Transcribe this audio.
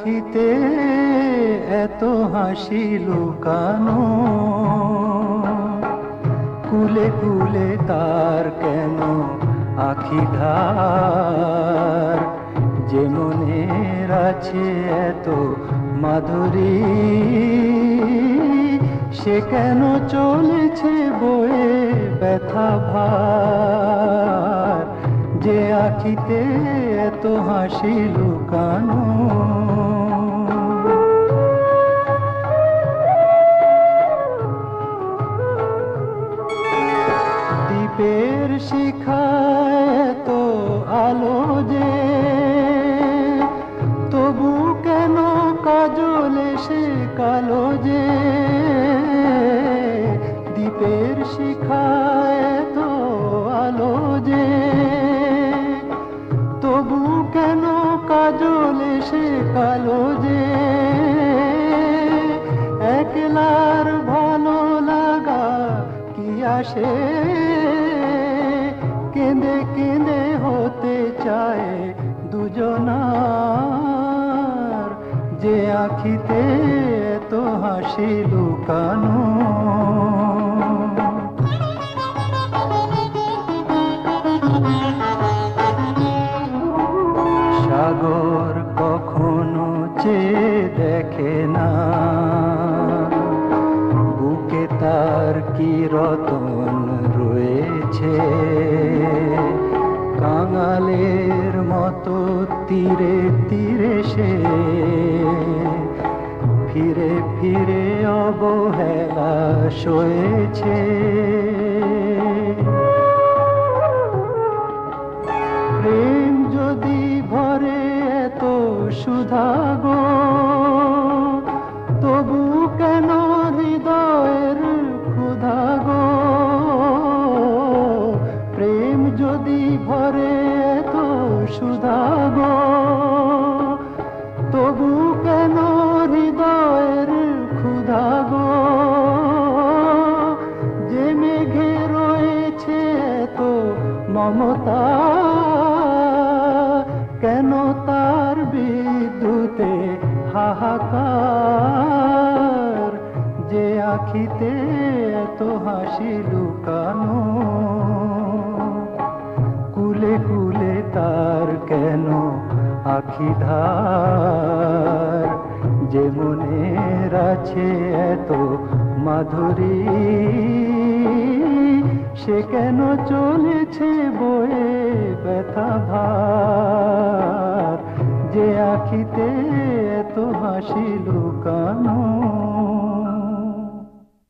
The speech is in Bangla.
আখিতে এত হাসি লুকানো, কুলে কুলে তার কেন আখি ধার, যে মনের আছে এত মাধুরী, সে কেন চলেছে বয়ে ব্যথা ভার, যে আখিতে এত হাসি লুকানো। দ্বীপের শিখায় তো আলো যে, তবু কেন কাজল সে কালো যে, দ্বীপের শিখায় তো আলো যে, তবু কেন কাজল সে কালো যে, একলার ভালো লাগা কি আসে, কেঁদে কেঁদে হতে চায় দুজনার, যে আখিতে এত হাসি লুকানো। সাগর কখনো চেয়ে দেখে না, বুকে তার কি রতন রয়েছে, কাঙালের মতো তীরে তীরে সে ফিরে ফিরে অবহেলা সয়েছে। প্রেম যদি ভরে এত সুধা গো, তবু কেন হৃদয়ের ক্ষুধা গো, প্রেম যদি ভরে এত সুধা গো, তবু কেন হৃদয়ের ক্ষুধা গো, যে মেঘে রয়েছে এত মমতা, কেন তার বিদ্যুতে হাহাকার, যে আখিতে এত হাসি লুকানো, কুলে কুলে তার কেন আখি ধার, যে মনের আছে এত মাধুরী, সে কেন চলেছে বয়ে ব্যথা ভার, যে আখিতে এত হাসি লুকানো।